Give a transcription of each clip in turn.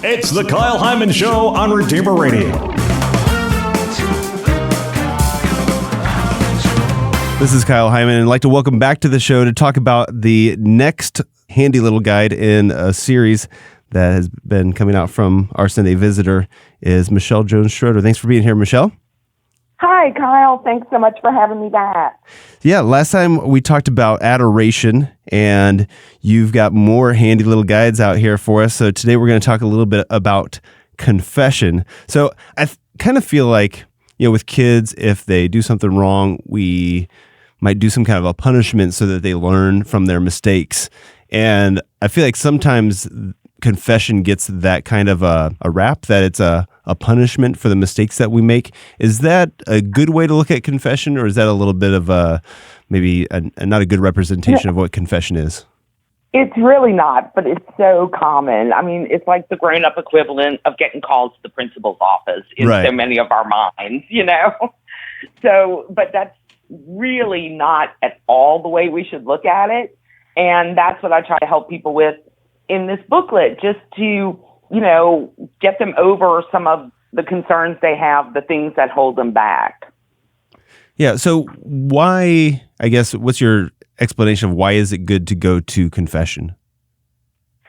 It's the Kyle Hyman Show on Redeemer Radio. This is Kyle Hyman, and I'd like to welcome back to the show to talk about the next handy little guide in a series that has been coming out from our Sunday visitor is Michelle Jones Schroeder. Thanks for being here, Michelle. Hi, Kyle. Thanks so much for having me back. Yeah, last time we talked about adoration, and you've got more handy little guides out here for us. So today we're going to talk a little bit about confession. So I kind of feel like, with kids, if they do something wrong, we might do some kind of a punishment so that they learn from their mistakes. And I feel like sometimes confession gets that kind of a rap, that it's a punishment for the mistakes that we make. Is that a good way to look at confession, or is that a little bit of not a good representation of what confession is? It's really not, but it's so common. I mean, it's like the grown-up equivalent of getting called to the principal's office in so many of our minds, So, but that's really not at all the way we should look at it. And that's what I try to help people with in this booklet, just to, get them over some of the concerns they have, the things that hold them back. Yeah. So why, what's your explanation of why is it good to go to confession?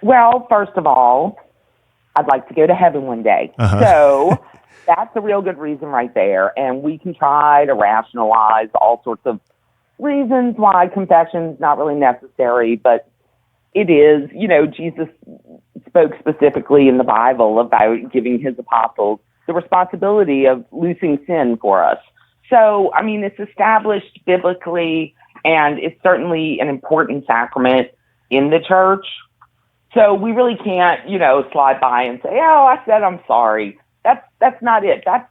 Well, first of all, I'd like to go to heaven one day. So that's a real good reason right there. And we can try to rationalize all sorts of reasons why confession is not really necessary, but it is. Jesus spoke specifically in the Bible about giving his apostles the responsibility of loosing sin for us. So, it's established biblically, and it's certainly an important sacrament in the church. So we really can't, slide by and say, oh, I said I'm sorry. That's not it. That's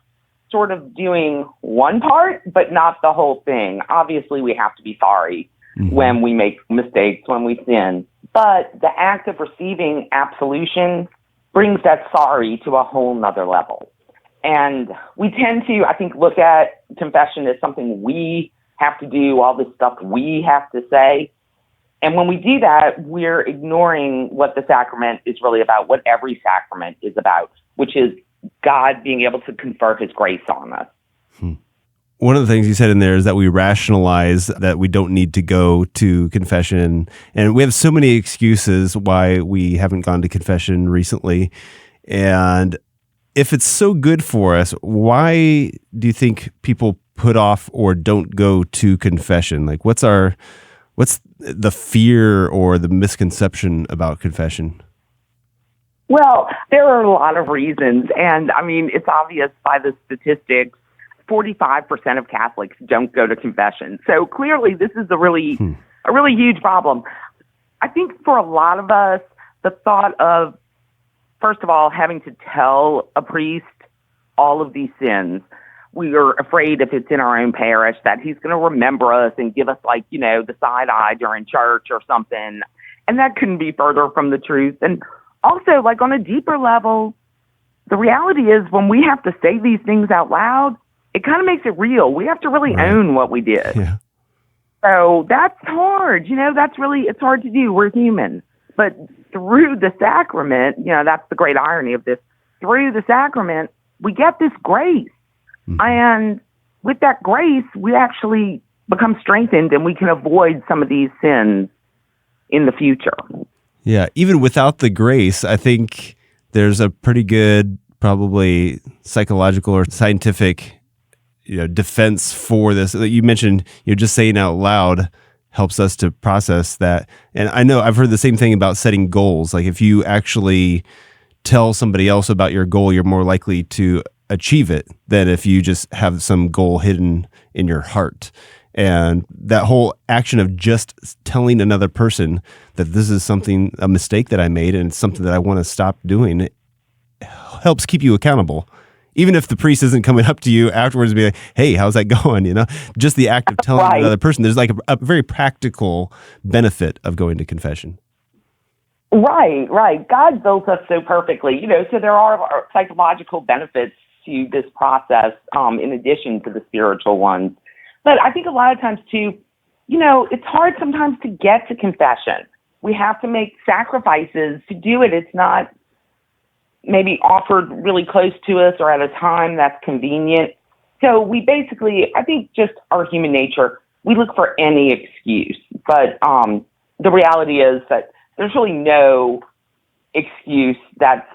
sort of doing one part, but not the whole thing. Obviously, we have to be sorry when we make mistakes, when we sin. But the act of receiving absolution brings that sorry to a whole nother level. And we tend to, I think, look at confession as something we have to do, all this stuff we have to say. And when we do that, we're ignoring what the sacrament is really about, what every sacrament is about, which is God being able to confer his grace on us. One of the things you said in there is that we rationalize that we don't need to go to confession. And we have so many excuses why we haven't gone to confession recently. And if it's so good for us, why do you think people put off or don't go to confession? Like, what's the fear or the misconception about confession? Well, there are a lot of reasons. And it's obvious by the statistics, 45% of Catholics don't go to confession. So clearly this is a really huge problem. I think for a lot of us, the thought of, first of all, having to tell a priest all of these sins, we are afraid if it's in our own parish that he's going to remember us and give us the side eye during church or something. And that couldn't be further from the truth. And also, on a deeper level, the reality is when we have to say these things out loud, it kind of makes it real. We have to really own what we did. Yeah. So that's hard. It's hard to do. We're human. But through the sacrament, that's the great irony of this. Through the sacrament, we get this grace. And with that grace, we actually become strengthened and we can avoid some of these sins in the future. Yeah. Even without the grace, I think there's a pretty good, probably psychological or scientific defense for this. You mentioned, just saying out loud helps us to process that. And I know I've heard the same thing about setting goals. Like if you actually tell somebody else about your goal, you're more likely to achieve it than if you just have some goal hidden in your heart. And that whole action of just telling another person that this is a mistake that I made and it's something that I want to stop doing, it helps keep you accountable. Even if the priest isn't coming up to you afterwards and be like, hey, how's that going? Just the act of telling another person, there's a very practical benefit of going to confession. Right. God built us so perfectly, so there are psychological benefits to this process in addition to the spiritual ones. But I think a lot of times too, it's hard sometimes to get to confession. We have to make sacrifices to do it. It's not maybe offered really close to us or at a time that's convenient. So we basically, I think just our human nature, we look for any excuse. But the reality is that there's really no excuse that's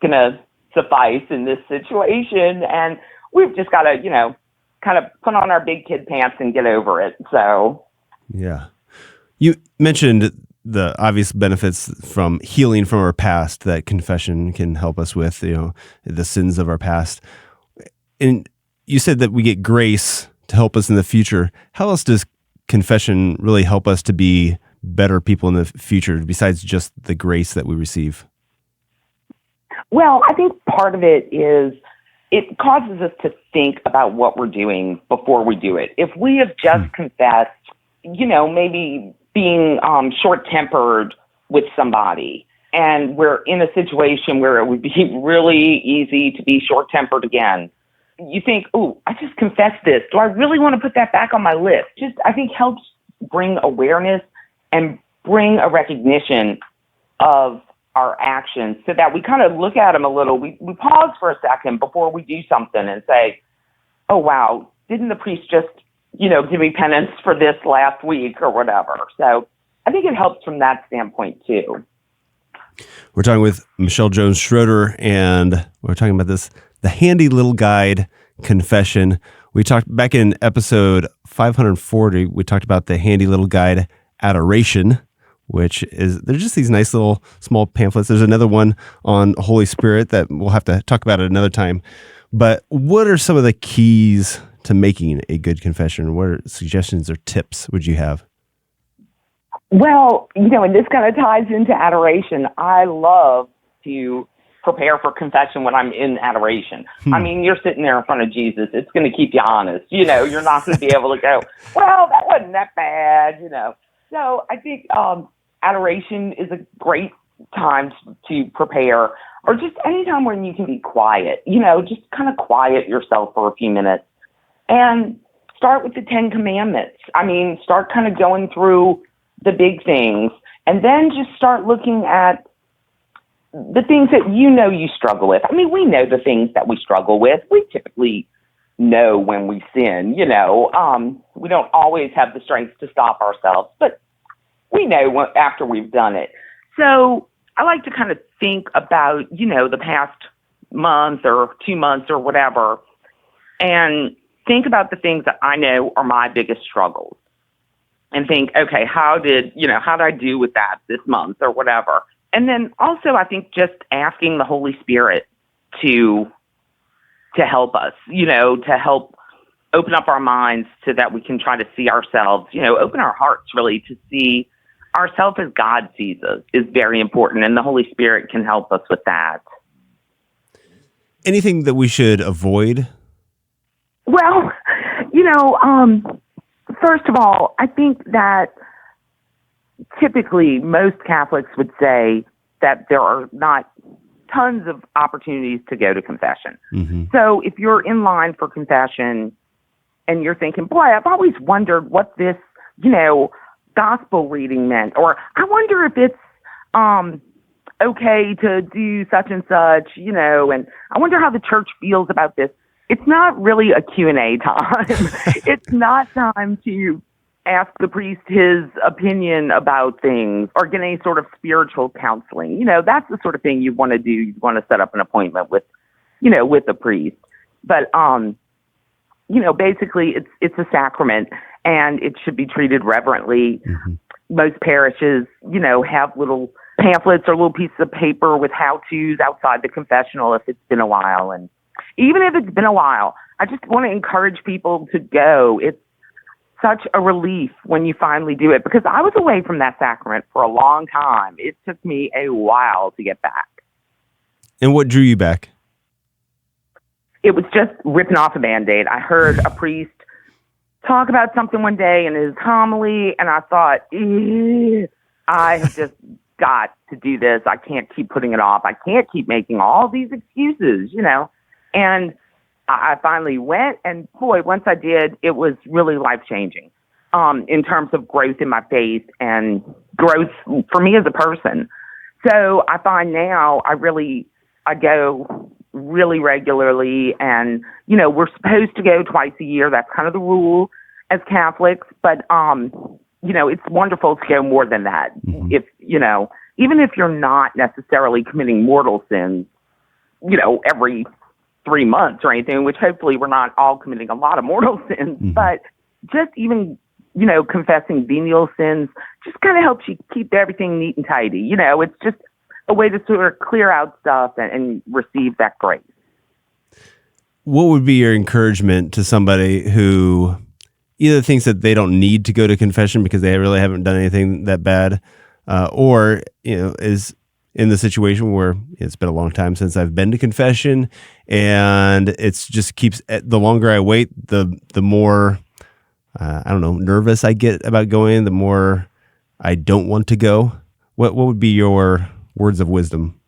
going to suffice in this situation. And we've just got to, kind of put on our big kid pants and get over it. So, yeah. You mentioned the obvious benefits from healing from our past that confession can help us with, the sins of our past. And you said that we get grace to help us in the future. How else does confession really help us to be better people in the future besides just the grace that we receive? Well, I think part of it is it causes us to think about what we're doing before we do it. If we have just confessed, maybe being short-tempered with somebody, and we're in a situation where it would be really easy to be short-tempered again, you think, oh, I just confessed this. Do I really want to put that back on my list? Just, I think, helps bring awareness and bring a recognition of our actions so that we kind of look at them a little. We pause for a second before we do something and say, oh, wow, didn't the priest just, give me penance for this last week or whatever? So I think it helps from that standpoint too. We're talking with Michelle Jones Schroeder, and we're talking about the handy little guide, confession. We talked back in episode 540, we talked about the handy little guide, adoration, which is, they're just these nice little small pamphlets. There's another one on Holy Spirit that we'll have to talk about at another time. But what are some of the keys to making a good confession? What are suggestions or tips would you have? Well, and this kind of ties into adoration. I love to prepare for confession when I'm in adoration. I mean, you're sitting there in front of Jesus. It's going to keep you honest. You're not going to be able to go, well, that wasn't that bad, So I think adoration is a great time to prepare, or just any time when you can be quiet, just kind of quiet yourself for a few minutes and start with the 10 Commandments. I mean, start kind of going through the big things and then just start looking at the things that you struggle with. I mean, we know the things that we struggle with. We typically know when we sin, we don't always have the strength to stop ourselves, but we know after we've done it. So I like to kind of think about, the past month or 2 months or whatever, and think about the things that I know are my biggest struggles and think, okay, how did I do with that this month or whatever? And then also I think just asking the Holy Spirit to help us, to help open up our minds so that we can try to see ourselves, open our hearts really to see ourselves as God sees us is very important. And the Holy Spirit can help us with that. Anything that we should avoid? Well, first of all, I think that typically most Catholics would say that there are not tons of opportunities to go to confession. Mm-hmm. So if you're in line for confession and you're thinking, boy, I've always wondered what this, gospel reading meant, or I wonder if it's okay to do such and such, and I wonder how the church feels about this. It's not really a Q&A time. It's not time to ask the priest his opinion about things or get any sort of spiritual counseling. That's the sort of thing you want to do. You want to set up an appointment with, with the priest. But, basically it's a sacrament and it should be treated reverently. Mm-hmm. Most parishes, have little pamphlets or little pieces of paper with how-tos outside the confessional if it's been a while. And even if it's been a while, I just want to encourage people to go. It's such a relief when you finally do it, because I was away from that sacrament for a long time. It took me a while to get back. And what drew you back? It was just ripping off a Band-Aid. I heard a priest talk about something one day in his homily, and I thought, I have just got to do this. I can't keep putting it off. I can't keep making all these excuses, And I finally went, and boy, once I did, it was really life-changing in terms of growth in my faith and growth for me as a person. So I find now I really I go really regularly, and, we're supposed to go twice a year. That's kind of the rule as Catholics, but, it's wonderful to go more than that. If, even if you're not necessarily committing mortal sins, every 3 months or anything, which hopefully we're not all committing a lot of mortal sins, but just even, confessing venial sins just kind of helps you keep everything neat and tidy. It's just a way to sort of clear out stuff and receive that grace. What would be your encouragement to somebody who either thinks that they don't need to go to confession because they really haven't done anything that bad, or, is in the situation where it's been a long time since I've been to confession, and it's just keeps, the longer I wait, the more, nervous I get about going, the more I don't want to go. What would be your words of wisdom?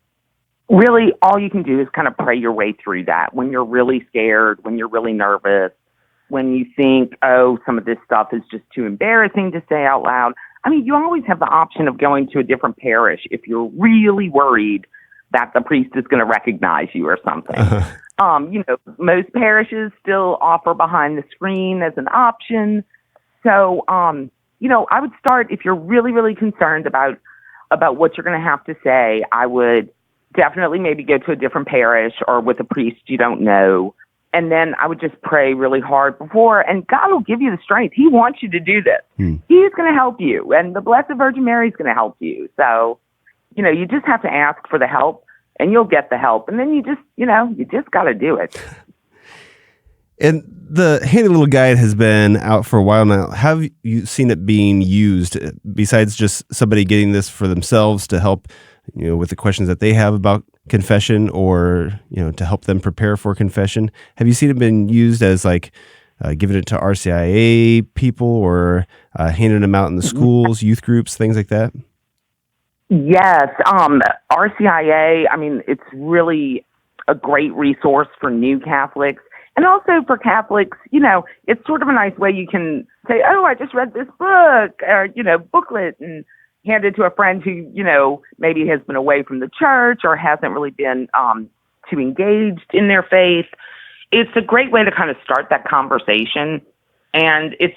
Really, all you can do is kind of pray your way through that. When you're really scared, when you're really nervous, when you think, oh, some of this stuff is just too embarrassing to say out loud. I mean, you always have the option of going to a different parish if you're really worried that the priest is going to recognize you or something. Most parishes still offer behind the screen as an option. So, I would start, if you're really, really concerned about what you're going to have to say, I would definitely maybe go to a different parish or with a priest you don't know. And then I would just pray really hard before, and God will give you the strength. He wants you to do this. He's going to help you, and the Blessed Virgin Mary is going to help you. So, you just have to ask for the help, and you'll get the help. And then you just got to do it. And the handy little guide has been out for a while now. Have you seen it being used besides just somebody getting this for themselves to help, with the questions that they have about confession, or, to help them prepare for confession? Have you seen it been used as like giving it to RCIA people, or handing them out in the schools, youth groups, things like that? Yes. RCIA, I mean, it's really a great resource for new Catholics. And also for Catholics, it's sort of a nice way you can say, oh, I just read this book, or, booklet, and hand it to a friend who, maybe has been away from the church or hasn't really been too engaged in their faith. It's a great way to kind of start that conversation. And it's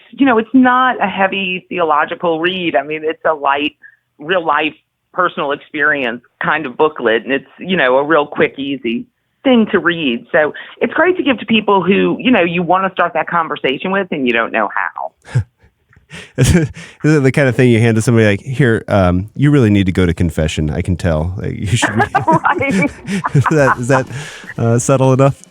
not a heavy theological read. I mean, it's a light, real life, personal experience kind of booklet. And it's, a real quick, easy thing to read. So it's great to give to people who, you want to start that conversation with and you don't know how. Is it the kind of thing you hand to somebody like, here, you really need to go to confession. I can tell. Like, you should read. Is that subtle enough?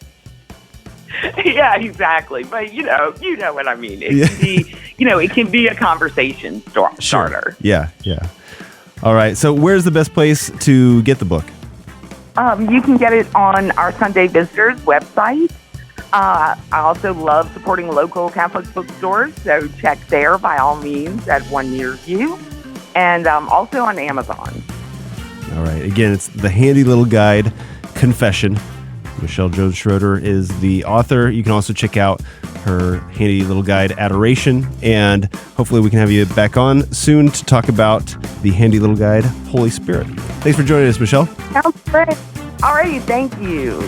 Yeah, exactly. But you know what I mean. It can be, it can be a conversation starter. Sure. Yeah. All right. So where's the best place to get the book? You can get it on our Sunday Visitors website. I also love supporting local Catholic bookstores, so check there by all means at one near you, and also on Amazon. All right. Again, it's the handy little guide, Confession. Michelle Jones Schroeder is the author. You can also check out her handy little guide, Adoration, and hopefully we can have you back on soon to talk about the handy little guide, Holy Spirit. Thanks for joining us, Michelle. Sounds great. All righty. Thank you.